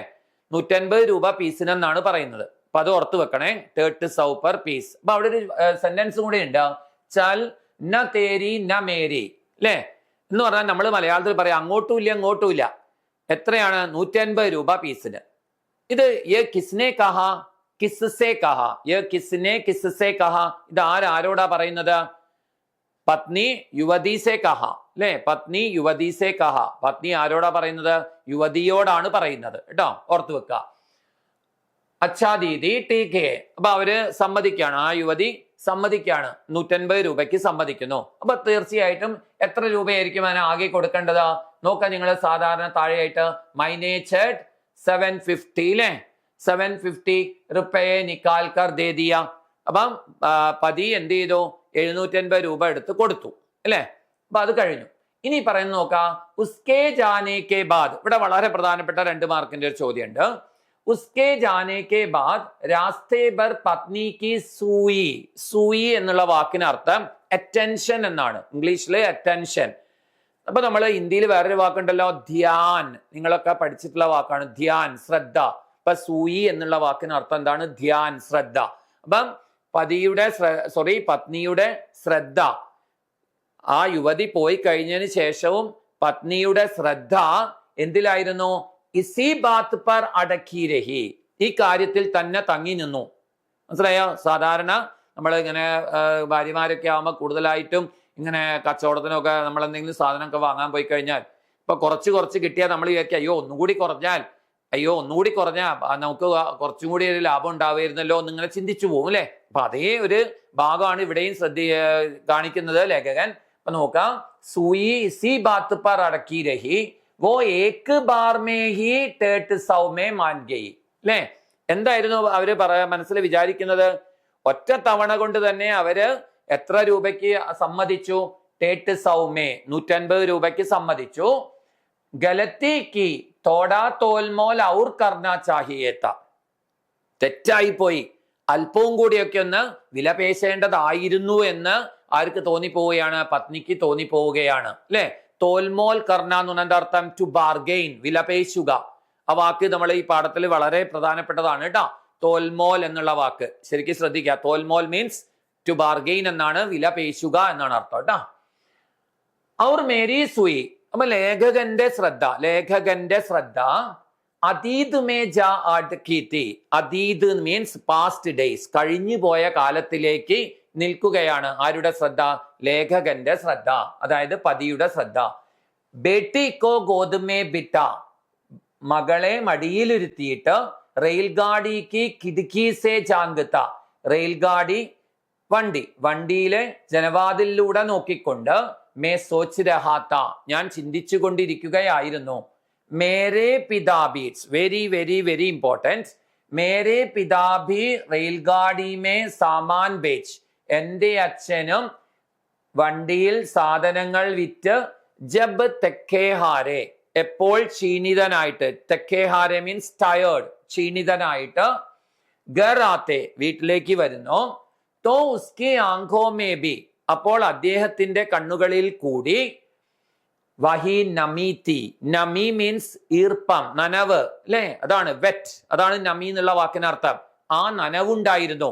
150 രൂപ പീസിന് എന്നാണ് പറയുന്നത്. അപ്പൊ അത് ഓർത്ത് വെക്കണേ, ടേട്ട് സൗ പെർ പീസ്. അപ്പൊ അവിടെ ഒരു സെന്റൻസ് കൂടി ഉണ്ട്, ചൽ ന തേരി ന മേരി അല്ലെ എന്ന് പറഞ്ഞാൽ നമ്മൾ മലയാളത്തിൽ പറയാം അങ്ങോട്ടും ഇല്ല ഇങ്ങോട്ടും ഇല്ല. എത്രയാണ്? 150 രൂപ പീസിന്. ഇത് യേ കിസ്നെ കഹാ കിസ്സേ കഹാ, യേ കിസ്നെ കിസ്സേ കഹാ, ഇത് ആരോടാ പറയുന്നത്? പത്നി യുവതി സേ കഹ അല്ലെ, പത്നി യുവതി സേ കഹ. പത്നി ആരോടാ പറയുന്നത്? യുവതിയോടാണ് പറയുന്നത് കേട്ടോ, ഓർത്തു വെക്കുക. അച്ഛാ ദീദി ടീക്ക്. അപ്പൊ അവര് സമ്മതിക്കാണ്, ആ യുവതി സമ്മതിക്കാണ്, 150 രൂപയ്ക്ക് സമ്മതിക്കുന്നു. അപ്പൊ തീർച്ചയായിട്ടും എത്ര രൂപയായിരിക്കും അതിന് ആകെ കൊടുക്കേണ്ടത്? നോക്കാം നിങ്ങൾ സാധാരണ താഴെയായിട്ട് മൈനേച്ചഡ് 750 അല്ലെ, 750 റുപ്പയെ നിക്കാൽ കർ ദേ ദിയ. അപ്പം പതി എന്ത് ചെയ്തു? 750 രൂപ എടുത്ത് കൊടുത്തു അല്ലെ. അപ്പൊ അത് കഴിഞ്ഞു. ഇനി പറയുന്ന നോക്കാം, ഉസ്കെ ജാനെ കെ ബാദ്. ഇവിടെ വളരെ പ്രധാനപ്പെട്ട 2 മാർക്കിന്റെ ഒരു ചോദ്യമുണ്ട്. ഉസ്കെ ജാനെ കെ ബാദ് രാസ്തേ ബർ പത്നി കി സൂയി. സൂയി എന്നുള്ള വാക്കിന് അർത്ഥം അറ്റൻഷൻ എന്നാണ്, ഇംഗ്ലീഷിലെ അറ്റൻഷൻ. അപ്പൊ നമ്മൾ ഹിന്ദിയിൽ വേറൊരു വാക്കുണ്ടല്ലോ, ധ്യാൻ. നിങ്ങളൊക്കെ പഠിച്ചിട്ടുള്ള വാക്കാണ് ധ്യാൻ, ശ്രദ്ധ. അപ്പൊ സൂയി എന്നുള്ള വാക്കിന് അർത്ഥം എന്താണ്? ധ്യാൻ, ശ്രദ്ധ. അപ്പം പത്നിയുടെ ശ്രദ്ധ, ആ യുവതി പോയി കഴിഞ്ഞതിന് ശേഷവും പത്നിയുടെ ശ്രദ്ധ എന്തിലായിരുന്നു? ഇസി ബാത്ത് പർ അടക്കി രഹി, ഈ കാര്യത്തിൽ തന്നെ തങ്ങി നിന്നു. മനസ്സിലായോ? സാധാരണ നമ്മൾ ഇങ്ങനെ ഭാര്യമാരൊക്കെ ആവുമ്പോൾ കൂടുതലായിട്ടും ഇങ്ങനെ കച്ചവടത്തിനൊക്കെ നമ്മൾ എന്തെങ്കിലും സാധനമൊക്കെ വാങ്ങാൻ പോയി കഴിഞ്ഞാൽ ഇപ്പൊ കുറച്ച് കിട്ടിയാൽ നമ്മൾ വിചാരിക്കുക അയ്യോ ഒന്നുകൂടി കുറഞ്ഞാൽ നമുക്ക് കുറച്ചും കൂടി ഒരു ലാഭം ഉണ്ടാവുമായിരുന്നല്ലോ എന്നിങ്ങനെ ചിന്തിച്ചു പോകും അല്ലെ. അപ്പൊ അതേ ഒരു ഭാഗമാണ് ഇവിടെയും കാണിക്കുന്നത് ലേഖകൻ. അപ്പൊ നോക്കാം, സൂയി ഇസി ബാത്ത് പർ അടക്കി രഹി വോ ഏക് ബാർ മേ ഹി 150 മേ മാൻ ഗയി അല്ലെ. എന്തായിരുന്നു അവര് മനസ്സിൽ വിചാരിക്കുന്നത്? ഒറ്റ തവണ കൊണ്ട് തന്നെ അവര് എത്ര രൂപയ്ക്ക് സമ്മതിച്ചു? 150 മേ, 150 രൂപയ്ക്ക് സമ്മതിച്ചു. ഗലത്തി കി തോടാ തോൽമോൽ ഔർ കർണ ചാഹിയേത്ത, തെറ്റായി പോയി, അല്പവും കൂടിയൊക്കെ ഒന്ന് വിലപേശേണ്ടതായിരുന്നു എന്ന് ആർക്ക് തോന്നിപ്പോവുകയാണ്? പത്നിക്ക് തോന്നിപ്പോവുകയാണ് അല്ലെ. തോൽമോൽ കർണ എന്ന് പറഞ്ഞ അർത്ഥം ടു ബാർഗെയിൻ, വിലപേശുക. ആ വാക്ക് നമ്മൾ ഈ പാഠത്തിൽ വളരെ പ്രധാനപ്പെട്ടതാണ് കേട്ടോ. തോൽമോൽ എന്നുള്ള വാക്ക് ശരിക്കും ശ്രദ്ധിക്കുക. തോൽമോൽ മീൻസ് ടു ബാർഗെയിൻ എന്നാണ്, വിലപേശുക എന്നാണ് അർത്ഥം കേട്ടോ. ഔർ മേരി സുയി. അപ്പൊ ലേഖകന്റെ ശ്രദ്ധ അതീത് മേ ജാ അടക്കി തി. അതീത് മീൻസ് പാസ്റ്റ് ഡേയ്സ്, കഴിഞ്ഞു പോയ കാലത്തിലേക്ക് നിൽക്കുകയാണ്. ആരുടെ ശ്രദ്ധ? ലേഖകന്റെ ശ്രദ്ധ, അതായത് പതിയുടെ ശ്രദ്ധ. ബേട്ടി കോ ഗോദമേ ബിട്ട, മകളെ മടിയിലിരുത്തിയിട്ട് റെയിൽഗാഡിക്ക് കിടുക്കി സേ ജാങ്കത്ത, റെയിൽഗാഡി വണ്ടിയിലെ ജനവാതിലൂടെ നോക്കിക്കൊണ്ട് മേ സോച്ച് രഹാത്ത, ഞാൻ ചിന്തിച്ചു കൊണ്ടിരിക്കുകയായിരുന്നു. മേരെ പിതാബി, it's very very very important. മേരെ പിതാബി റെയിൽഗാഡി മേ സാമാൻ ബേച്ച്, എന്റെ അച്ഛനും വണ്ടിയിൽ സാധനങ്ങൾ വിറ്റ് ജബ് തെക്കേഹാരെ, എപ്പോൾ ക്ഷീണിതനായിട്ട്, തെക്കേഹാരെ മീൻസ് ടയേർഡ്, ക്ഷീണിതനായിട്ട് ഗർ ആത്തെ, വീട്ടിലേക്ക് വരുന്നു. തോ ഉസ്കി ആംഖോ മേ ബി, അപ്പോൾ അദ്ദേഹത്തിന്റെ കണ്ണുകളിൽ കൂടി വഹി നമീതി, നമി മീൻസ് ഈർപ്പം, നനവ് അല്ലെ, അതാണ് വെറ്റ്, അതാണ് നമി എന്നുള്ള വാക്കിനർത്ഥം. ആ നനവുണ്ടായിരുന്നു.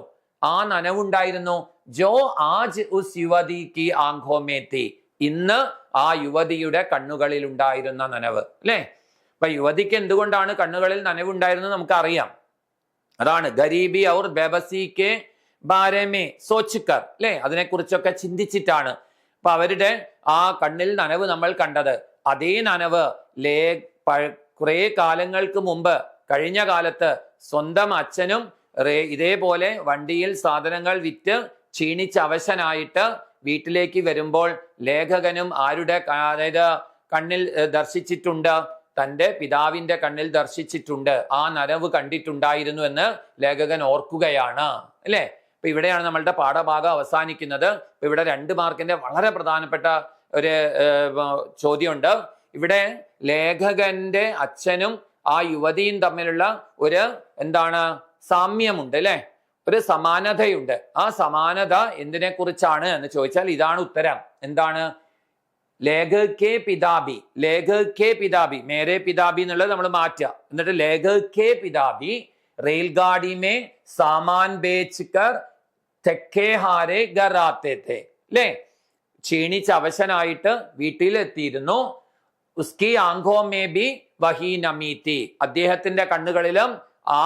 ജോ ആജ് ഉസ് യുവതി കി ആംഖോ മേ തി, ഇന്ന് ആ യുവതിയുടെ കണ്ണുകളിൽ ഉണ്ടായിരുന്ന നനവ് അല്ലെ. അപ്പൊ യുവതിക്ക് എന്തുകൊണ്ടാണ് കണ്ണുകളിൽ നനവുണ്ടായിരുന്നത് നമുക്കറിയാം. അതാണ് ഗരീബി ഔർ ബേബസി കെ ബാരമേ സോച്ചിക്കർ അല്ലെ, അതിനെക്കുറിച്ചൊക്കെ ചിന്തിച്ചിട്ടാണ്. അപ്പൊ അവരുടെ ആ കണ്ണിൽ നനവ് നമ്മൾ കണ്ടത്. അതേ നനവ് കുറെ കാലങ്ങൾക്ക് മുമ്പ്, കഴിഞ്ഞ കാലത്ത് സ്വന്തം അച്ഛനും ഇതേപോലെ വണ്ടിയിൽ സാധനങ്ങൾ വിറ്റ് ക്ഷീണിച്ച് അവശനായിട്ട് വീട്ടിലേക്ക് വരുമ്പോൾ ലേഖകനും ആരുടെ അതായത് കണ്ണിൽ ദർശിച്ചിട്ടുണ്ട്? തൻ്റെ പിതാവിന്റെ കണ്ണിൽ ദർശിച്ചിട്ടുണ്ട്. ആ നനവ് കണ്ടിട്ടുണ്ടായിരുന്നു എന്ന് ലേഖകൻ ഓർക്കുകയാണ് അല്ലെ. അപ്പൊ ഇവിടെയാണ് നമ്മളുടെ പാഠഭാഗം അവസാനിക്കുന്നത്. ഇപ്പൊ ഇവിടെ 2 മാർക്കിന്റെ വളരെ പ്രധാനപ്പെട്ട ഒരു ചോദ്യമുണ്ട്. ഇവിടെ ലേഖകന്റെ അച്ഛനും ആ യുവതിയും തമ്മിലുള്ള ഒരു സാമ്യമുണ്ട് അല്ലെ. ഒരു സമാനതയുണ്ട്. ആ സമാനത എന്തിനെ കുറിച്ചാണ് എന്ന് ചോദിച്ചാൽ ഇതാണ് ഉത്തരം. എന്താണ്? ലേഖക് കെ പിതാബി, ലേഖക് കെ പിതാബി, മേരെ പിതാബി എന്നുള്ളത് നമ്മൾ മാറ്റുക. എന്നിട്ട് ലേഖക് കെ പിതാബി റെയിൽഗാഡി മേ സാമാൻ ബേച്ച് കർ തെക്കേ ഹാരെ ഘർ ആത്തെ थे, അല്ലേ? ക്ഷീണിച്ച് അവശനായിട്ട് വീട്ടിലെത്തിയിരുന്നു. ഉസ്കി ആംഖോ മേ ബി വഹി നമി തി, അദ്ദേഹത്തിന്റെ കണ്ണുകളിലും ആ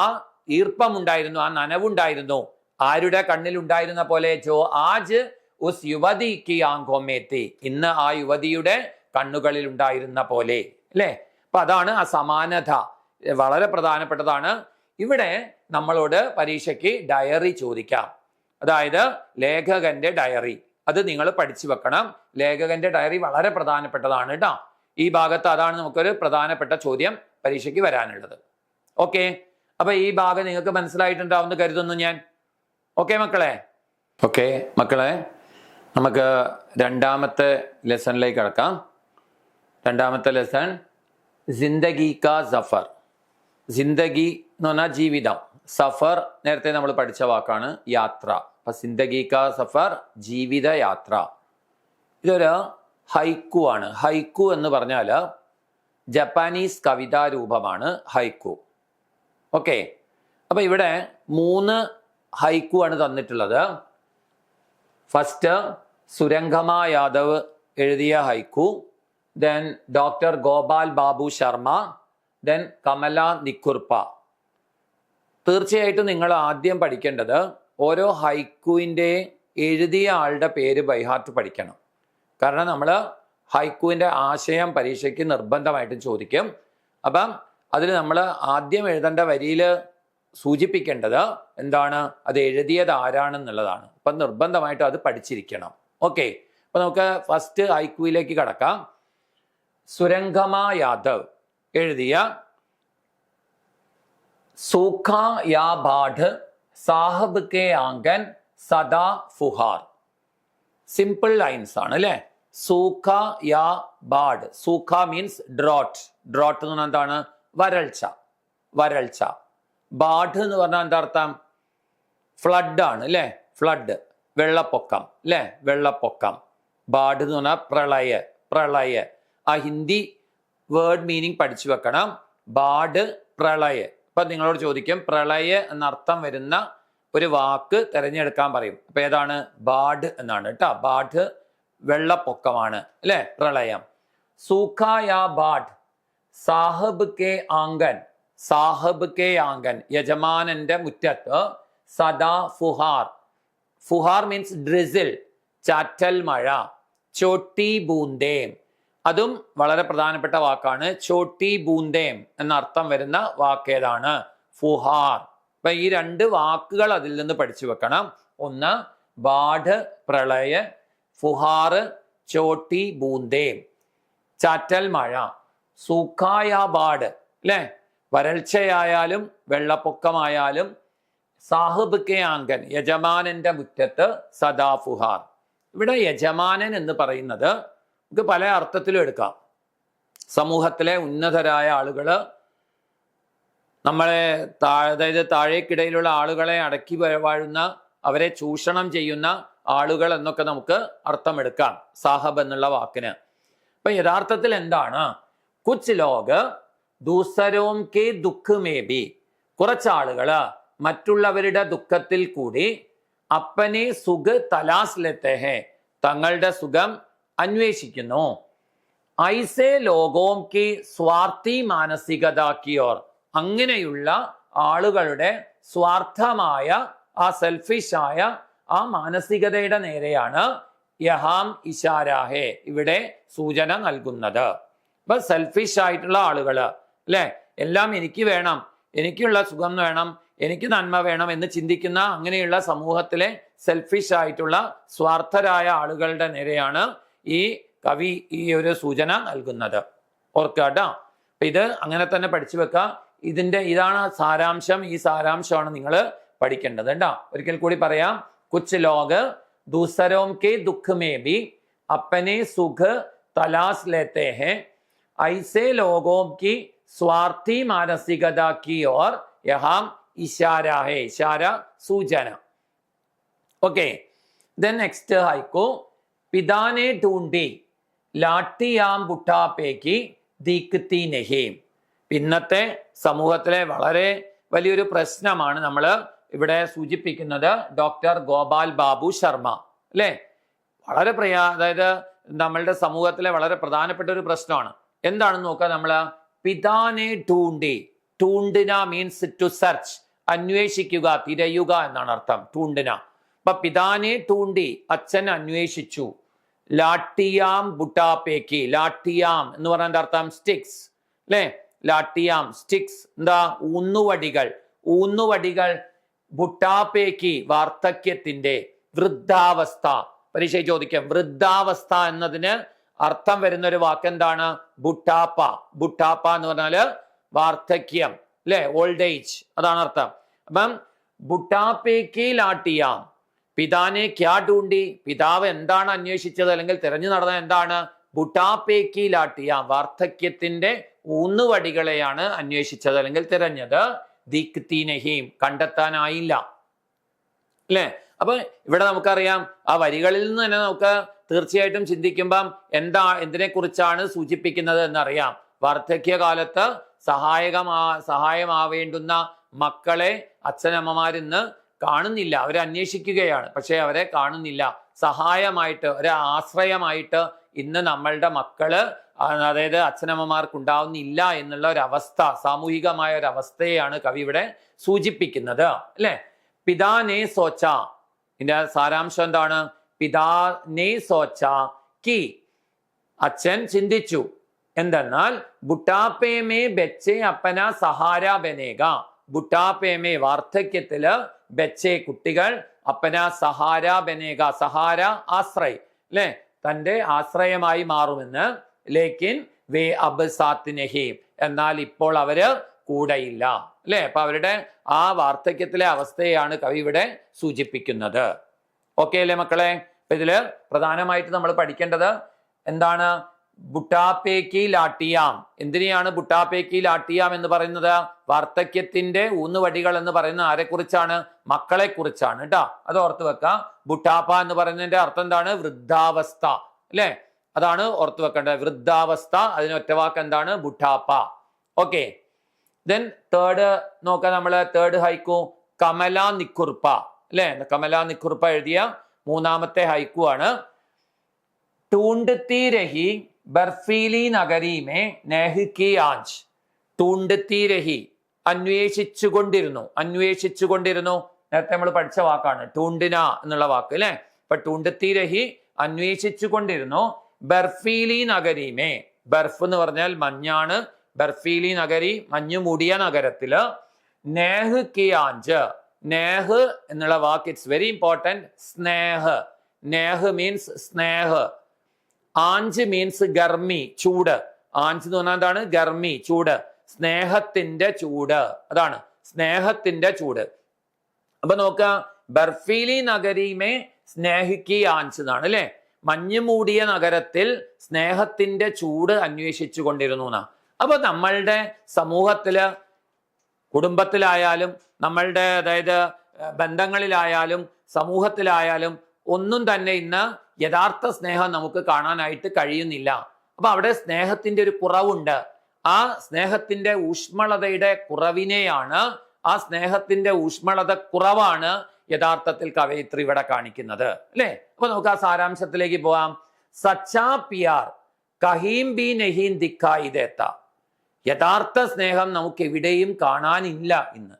ഈർപ്പമുണ്ടായിരുന്നു, ആ നനവുണ്ടായിരുന്നു. ആരുടെ കണ്ണിലുണ്ടായിരുന്ന പോലെ? ജോ ആജ് ഉസ് യുവതി കി ആംഖോ മേ തി, ഇന്ന് ആ യുവതിയുടെ കണ്ണുകളിൽ ഉണ്ടായിരുന്ന പോലെ, അല്ലേ? അപ്പൊ അതാണ് ആ സമാനത, വളരെ പ്രധാനപ്പെട്ടതാണ്. ഇവിടെ നമ്മളോട് പരീക്ഷയ്ക്ക് ഡയറി ചോദിക്കാം. അതായത് ലേഖകന്റെ ഡയറി, അത് നിങ്ങൾ പഠിച്ചു വെക്കണം. ലേഖകന്റെ ഡയറി വളരെ പ്രധാനപ്പെട്ടതാണ് കേട്ടോ. ഈ ഭാഗത്ത് അതാണ് നമുക്കൊരു പ്രധാനപ്പെട്ട ചോദ്യം പരീക്ഷയ്ക്ക് വരാനുള്ളത്. ഓക്കെ, അപ്പൊ ഈ ഭാഗം നിങ്ങൾക്ക് മനസ്സിലായിട്ടുണ്ടാവുമെന്ന് കരുതുന്നു ഞാൻ. ഓക്കെ മക്കളെ? ഓക്കെ മക്കളെ, നമുക്ക് രണ്ടാമത്തെ ലെസണിലേക്ക് കടക്കാം. രണ്ടാമത്തെ ലെസൺ ജിന്ദഗി കാ സഫർ. ജിന്ദഗി എന്ന് പറഞ്ഞാൽ ജീവിതം, സഫർ നേരത്തെ നമ്മൾ പഠിച്ച വാക്കാണ്, യാത്ര. അപ്പൊ ജിന്ദഗി കാ സഫർ, ജീവിത യാത്ര. ഇതൊരു ഹൈക്കു ആണ്. ഹൈക്കു എന്ന് പറഞ്ഞാൽ ജപ്പാനീസ് കവിതാ രൂപമാണ് ഹൈക്കു. ഓക്കെ, അപ്പൊ ഇവിടെ 3 ഹൈക്കു ആണ് തന്നിട്ടുള്ളത്. ഫസ്റ്റ് സുരംഗമ യാദവ് എഴുതിയ haiku, then doctor Gopal Babu Sharma, then Kamala Nikkurpa. തീർച്ചയായിട്ടും നിങ്ങൾ ആദ്യം പഠിക്കേണ്ടത് ഓരോ ഹൈക്കുവിൻ്റെ എഴുതിയ ആളുടെ പേര് ബൈഹാർട്ട് പഠിക്കണം. കാരണം നമ്മൾ ഹൈക്കുവിൻ്റെ ആശയം പരീക്ഷയ്ക്ക് നിർബന്ധമായിട്ടും ചോദിക്കും. അപ്പം അതിൽ നമ്മൾ ആദ്യം എഴുതേണ്ട വരിയിൽ സൂചിപ്പിക്കേണ്ടത് എന്താണ്? അത് എഴുതിയത് ആരാണെന്നുള്ളതാണ്. അപ്പം നിർബന്ധമായിട്ടും അത് പഠിച്ചിരിക്കണം. ഓക്കെ, അപ്പൊ നമുക്ക് ഫസ്റ്റ് ഹൈക്കുവിലേക്ക് കടക്കാം. സുരംഗമ യാദവ് എഴുതിയ സൂഖ യാ ബാഠ് സാഹബ് കെ ആംഗൻ സദാ ഫുഹാർ. സിമ്പിൾ ലൈൻസ് ആണ് അല്ലെ? സൂഖ യാ ബാഡ്. സൂഖ മീൻസ് ഡ്രോട്ട്. ഡ്രോട്ട് എന്ന് പറഞ്ഞാൽ എന്താണ്? വരൾച്ച, വരൾച്ച. ബാഡ് എന്ന് പറഞ്ഞാൽ എന്താ അർത്ഥം? ഫ്ലഡ് ആണ് അല്ലെ? ഫ്ലഡ്, വെള്ളപ്പൊക്കം അല്ലെ? വെള്ളപ്പൊക്കം. ബാഡ് എന്ന് പറഞ്ഞാൽ പ്രളയ, പ്രളയ. ആ ഹിന്ദി വേർഡ് മീനിങ് പഠിച്ചു വെക്കണം. ബാഡ്, പ്രളയ. അപ്പൊ നിങ്ങളോട് ചോദിക്കും പ്രളയ എന്നർത്ഥം വരുന്ന ഒരു വാക്ക് തിരഞ്ഞെടുക്കാൻ പറയും. അപ്പൊ ഏതാണ്? ബാഡ് എന്നാണ് കേട്ടോ. ബാഡ് വെള്ളപ്പൊക്കമാണ് അല്ലെ? പ്രളയം. സൂഖ യാ ബാഡ് സാഹബ് കെ ആംഗൻ. സാഹബ് കെ ആംഗൻ, യജമാനന്റെ മുറ്റത്ത്. സദാ ഫുഹാർ. ഫുഹാർ മീൻസ് ഡ്രിസിൽ, ചാറ്റൽ മഴ. ചോട്ടി ബൂന്തേം, അതും വളരെ പ്രധാനപ്പെട്ട വാക്കാണ്. ചോട്ടി ബൂന്തേം എന്നർത്ഥം വരുന്ന വാക്ക് ഏതാണ്? ഫുഹാർ. അപ്പൊ ഈ 2 വാക്കുകൾ അതിൽ നിന്ന് പഠിച്ചു വെക്കണം. ഒന്ന് ബാഡ് പ്രളയ, ഫുഹാർ ചോട്ടി ബൂന്തേം, ചാറ്റൽ മഴ. സൂഖായ ബാഡ് അല്ലെ? വരൾച്ചയായാലും വെള്ളപ്പൊക്കമായാലും. സാഹിബ് കെ ആംഗൻ, യജമാനന്റെ മുറ്റത്ത്. സദാ ഫുഹാർ. ഇവിടെ യജമാനൻ എന്ന് പറയുന്നത് നമുക്ക് പല അർത്ഥത്തിലും എടുക്കാം. സമൂഹത്തിലെ ഉന്നതരായ ആളുകള്, നമ്മളെ അതായത് താഴേക്കിടയിലുള്ള ആളുകളെ അടക്കി വാഴുന്ന, അവരെ ചൂഷണം ചെയ്യുന്ന ആളുകൾ എന്നൊക്കെ നമുക്ക് അർത്ഥമെടുക്കാം സാഹബ് എന്നുള്ള വാക്കിന്. അപ്പൊ യഥാർത്ഥത്തിൽ എന്താണ്? കുച്ച് ലോഗ് ദൂസരോം കെ ദുഃഖ് മേ ബി, കുറച്ചാളുകള് മറ്റുള്ളവരുടെ ദുഃഖത്തിൽ കൂടി അപ്പനെ സുഖ് തലാസ് ലെത്തെ ഹെ, തങ്ങളുടെ സുഖം അന്വേഷിക്കുന്നു. ഐസേ ലോകോം കി സ്വാർത്ഥി മാനസികത കി ഓർ, അങ്ങനെയുള്ള ആളുകളുടെ സ്വാർത്ഥമായ ആ സെൽഫിഷായ ആ മാനസികതയുടെ നേരെയാണ് യഹാം ഇഷാരാഹെ ഇവിടെ സൂചന നൽകുന്നത്. അപ്പൊ സെൽഫിഷ് ആയിട്ടുള്ള ആളുകള് അല്ലെ? എല്ലാം എനിക്ക് വേണം, എനിക്കുള്ള സുഖം വേണം, എനിക്ക് നന്മ വേണം എന്ന് ചിന്തിക്കുന്ന അങ്ങനെയുള്ള സമൂഹത്തിലെ സെൽഫിഷ് ആയിട്ടുള്ള സ്വാർത്ഥരായ ആളുകളുടെ നേരെയാണ് ഈ കവി ഈ ഒരു സൂചന നൽകുന്നത്. ഓർക്കാട്ടോ. അപ്പൊ ഇത് അങ്ങനെ തന്നെ പഠിച്ചു വെക്കുക. ഇതാണ് സാരാംശം. ഈ സാരാംശമാണ് നിങ്ങൾ പഠിക്കേണ്ടത് കേട്ടോ. ഒരിക്കൽ കൂടി പറയാം. കുച്ച് ലോഗ് ദൂസരോം കെ ദുഃഖ് മേ ബി अपने सुख तलाश लेते हैं, ऐसे लोगों की स्वार्थी मानसिकता की ओर यहाँ ഇഷാര ഹേ, ഇഷാര സൂചന. Okay, then next haiku. പിതാനെ ढूंढी ലാട്ടിയാം ബുട്ടാപ്പേക്ക് ദീക്തി നഹി. ഇന്നത്തെ സമൂഹത്തിലെ വളരെ വലിയൊരു പ്രശ്നമാണ് നമ്മൾ ഇവിടെ സൂചിപ്പിക്കുന്നത്. ഡോക്ടർ ഗോപാൽ ബാബു ശർമ്മ അല്ലെ, വളരെ അതായത് നമ്മളുടെ സമൂഹത്തിലെ വളരെ പ്രധാനപ്പെട്ട ഒരു പ്രശ്നമാണ്. എന്താണെന്ന് നോക്കുക നമ്മൾ. പിതാനെ ढूंढी, ढूंढना മീൻസ് ടു സെർച്ച്, അന്വേഷിക്കുക, തിരയുക എന്നാണ് അർത്ഥം ढूंढना. അപ്പൊ പിതാനെ ढूंढी, അച്ഛൻ അന്വേഷിച്ചു. ലാട്ടിയാം ബുട്ടാപ്പേക്ക്, ലാട്ടിയാം എന്ന് പറഞ്ഞ അർത്ഥം സ്റ്റിക്സ് അല്ലെ. ലാട്ടിയാം സ്റ്റിക്സ് എന്താ, ഊന്നുവടികൾ. ഊന്നുവടികൾ ബുട്ടാപ്പേക്ക് വാർദ്ധക്യത്തിന്റെ, വൃദ്ധാവസ്ഥ. പരീക്ഷ ചോദിക്കാം, വൃദ്ധാവസ്ഥ എന്നതിന് അർത്ഥം വരുന്ന ഒരു വാക്ക് എന്താണ്? ബുട്ടാപ്പ. ബുട്ടാപ്പ എന്ന് പറഞ്ഞാല് വാർദ്ധക്യം അല്ലെ, ഓൾഡ് ഏജ്, അതാണ് അർത്ഥം. അപ്പം ബുട്ടാപ്പേക്ക് ലാട്ടിയാം, പിതാനെ ക്യാ ढूंढी, പിതാവ് എന്താണ് അന്വേഷിച്ചത് അല്ലെങ്കിൽ തിരഞ്ഞു നടന്നത് എന്താണ്? ബുട്ടാപ്പേക്ക് ലാട്ടിയാം, വാർദ്ധക്യത്തിന്റെ ഊന്നുവടികളെയാണ് അന്വേഷിച്ചത് അല്ലെങ്കിൽ തിരഞ്ഞത്. ദിക്തി നഹീം, കണ്ടെത്താനായില്ല അല്ലെ. അപ്പൊ ഇവിടെ നമുക്കറിയാം, ആ വരികളിൽ നിന്ന് തന്നെ നമുക്ക് തീർച്ചയായിട്ടും ചിന്തിക്കുമ്പം എന്തിനെ കുറിച്ചാണ് സൂചിപ്പിക്കുന്നത് എന്നറിയാം. വാർദ്ധക്യകാലത്ത് സഹായമാവേണ്ടുന്ന മക്കളെ അച്ഛനമ്മമാരിന്ന് കാണുന്നില്ല, അവരെ അന്വേഷിക്കുകയാണ്, പക്ഷെ അവരെ കാണുന്നില്ല. സഹായമായിട്ട്, ഒരു ആശ്രയമായിട്ട് ഇന്ന് നമ്മളുടെ മക്കള്, അതായത് അച്ഛനമ്മമാർക്ക് ഉണ്ടാവുന്നില്ല എന്നുള്ള ഒരു അവസ്ഥ, സാമൂഹികമായ ഒരു അവസ്ഥയെയാണ് കവി ഇവിടെ സൂചിപ്പിക്കുന്നത് അല്ലെ. പിതാനെ സോച്ച, ഇതിന്റെ സാരാംശം എന്താണ്? പിതാനെ സോച്ച കി, അച്ഛൻ ചിന്തിച്ചു. എന്തെന്നാൽ ബുട്ടാപ്പേമേ ബെച്ചെ അപ്പന സഹാര ബനേക, ബുട്ടാപ്പേമേ വാർദ്ധക്യത്തില്, ബെച്ചെ കുട്ടികൾ, അപ്പന സഹാര ബനേക, സഹാര ആശ്രയ് അല്ലെ, തന്റെ ആശ്രയമായി മാറുമെന്ന്. ലേക്കിൻ വേ അബ് സാത്ത് നഹി, എന്നാൽ ഇപ്പോൾ അവര് കൂടെയില്ല അല്ലെ. അപ്പൊ അവരുടെ ആ വാർദ്ധക്യത്തിലെ അവസ്ഥയാണ് കവി ഇവിടെ സൂചിപ്പിക്കുന്നത്. ഓക്കെ അല്ലേ മക്കളെ? അപ്പൊ ഇതില് പ്രധാനമായിട്ട് നമ്മൾ പഠിക്കേണ്ടത് എന്താണ്? ബുട്ടാപ്പേക്ക് ലാട്ടിയാം. എന്തിനെയാണ് ബുട്ടാപ്പേക്ക് ലാട്ടിയാം എന്ന് പറയുന്നത്? വാർദ്ധക്യത്തിന്റെ ഊന്നുവടികൾ എന്ന് പറയുന്നത് ആരെക്കുറിച്ചാണ്? മക്കളെ കുറിച്ചാണ് കേട്ടോ, അത് ഓർത്ത് വെക്കാം. ബുട്ടാപ്പ എന്ന് പറയുന്നതിന്റെ അർത്ഥം എന്താണ്? വൃദ്ധാവസ്ഥ അല്ലെ, അതാണ് ഓർത്ത് വെക്കേണ്ടത്. വൃദ്ധാവസ്ഥ, അതിന് ഒറ്റവാക്ക് എന്താണ്? ബുട്ടാപ്പ. ഓക്കെ, ദെൻ തേർഡ് നോക്കാം നമ്മള്. തേർഡ് ഹൈക്കു കമല നിക്കുർപ്പ അല്ലെ. കമല നിക്കുർപ്പ എഴുതിയ മൂന്നാമത്തെ ഹൈക്കു ആണ്. ടൂണ്ടത്തി രഹി ബർഫീലി നഗരി മേ നേഹ് കി ആഞ്ച്. ടൂണ്ടത്തി രഹി, അന്വേഷിച്ചുകൊണ്ടിരുന്നു. അന്വേഷിച്ചുകൊണ്ടിരുന്നു നേരത്തെ നമ്മൾ പഠിച്ച വാക്കാണ് ടൂണ്ടിന എന്നുള്ള വാക്ക് അല്ലെ. ഇപ്പൊ ടൂണ്ടത്തി രഹി, അന്വേഷിച്ചുകൊണ്ടിരുന്നു. ബർഫീലി നഗരി മേ, ബർഫ് എന്ന് പറഞ്ഞാൽ മഞ്ഞാണ്. ബർഫീലി നഗരി, മഞ്ഞു മൂടിയ നഗരത്തില്. നേഹ് കി ആഞ്ച്, നേഹ് എന്നുള്ള വാക്ക് ഇറ്റ്സ് വെരി ഇമ്പോർട്ടൻറ്റ്. സ്നേഹ്, നേഹ് മീൻസ് സ്നേഹ്. ആഞ്ച് മീൻസ് ഗർമി, ചൂട്. ആഞ്ച് എന്ന് പറഞ്ഞാൽ എന്താണ്? ഗർമി, ചൂട്. സ്നേഹത്തിന്റെ ചൂട്, അതാണ് സ്നേഹത്തിന്റെ ചൂട്. അപ്പൊ നോക്ക, ബർഫീലി നഗരിമേ സ്നേഹിക്കി ആഞ്ച് എന്നാണ് അല്ലെ. മഞ്ഞു മൂടിയ നഗരത്തിൽ സ്നേഹത്തിന്റെ ചൂട് അന്വേഷിച്ചു കൊണ്ടിരുന്നു എന്നാ. അപ്പൊ നമ്മളുടെ സമൂഹത്തില്, കുടുംബത്തിലായാലും നമ്മളുടെ അതായത് ബന്ധങ്ങളിലായാലും സമൂഹത്തിലായാലും ഒന്നും തന്നെ ഇന്ന് യഥാർത്ഥ സ്നേഹം നമുക്ക് കാണാനായിട്ട് കഴിയുന്നില്ല. അപ്പൊ അവിടെ സ്നേഹത്തിന്റെ ഒരു കുറവുണ്ട്. ആ സ്നേഹത്തിന്റെ ഊഷ്മളതയുടെ കുറവിനെയാണ്, ആ സ്നേഹത്തിന്റെ ഊഷ്മളത കുറവാണ് യഥാർത്ഥത്തിൽ കവയിത്രി ഇവിടെ കാണിക്കുന്നത് അല്ലെ. അപ്പൊ നമുക്ക് ആ സാരാംശത്തിലേക്ക് പോവാം. സച്ചാ പിയാർ കഹീം ബി നഹീം ദിക്കായി ദേത്ത. യഥാർത്ഥ സ്നേഹം നമുക്ക് എവിടെയും കാണാനില്ല ഇന്ന്.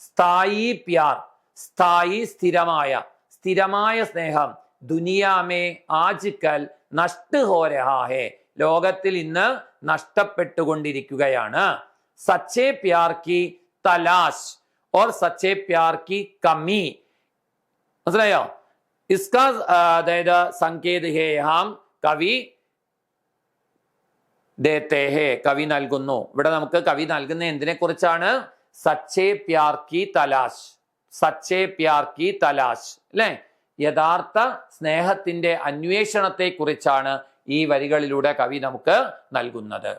സ്ഥായി പ്യാർ, സ്ഥായി സ്ഥിരമായ, സ്ഥിരമായ സ്നേഹം. ദുനിയാമേ ആജ് കൽ നഷ്ട് ഹോ രഹാ ഹേ, ലോകത്തിൽ ഇന്ന് നഷ്ടപ്പെട്ടുകൊണ്ടിരിക്കുകയാണ്. സച്ചേ പ്യാർ കി തലാശ് और സച്ചേ പ്യാർ കി കമി. മനസ്സിലായോ? ഇസ്കാ അതായത് സങ്കേത് ഹേ ഹാം കവി ദേത്തെ ഹേ, കവി നൽകുന്നു. ഇവിടെ നമുക്ക് കവി നൽകുന്ന എന്തിനെ കുറിച്ചാണ്? സച്ചേ പ്യാർ കി തലാശ്, സച്ചേ പ്യാർ കി തലാശ് അല്ലെ. യഥാർത്ഥ സ്നേഹത്തിന്റെ അന്വേഷണത്തെ കുറിച്ചാണ് ഈ വരികളിലൂടെ കവി നമുക്ക് നൽകുന്നത്.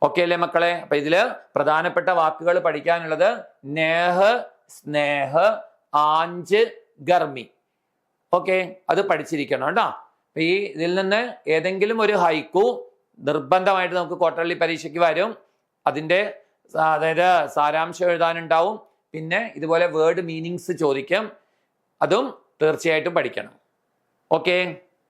ഓക്കെ അല്ലേ മക്കളെ? അപ്പൊ ഇതില് പ്രധാനപ്പെട്ട വാക്കുകൾ പഠിക്കാനുള്ളത് നേഹ്, സ്നേഹ്, ആഞ്ച്, ഗർമി. ഓക്കെ, അത് പഠിച്ചിരിക്കണം കേട്ടോ. അപ്പൊ ഇതിൽ നിന്ന് ഏതെങ്കിലും ഒരു ഹൈക്കു നിർബന്ധമായിട്ട് നമുക്ക് ക്വാർട്ടർലി പരീക്ഷയ്ക്ക് വരും. അതിന്റെ അതായത് സാരാംശം എഴുതാനുണ്ടാവും. പിന്നെ ഇതുപോലെ വേർഡ് മീനിങ്സ് ചോദിക്കും. അതും തീർച്ചയായിട്ടും പഠിക്കണം. ഓക്കെ.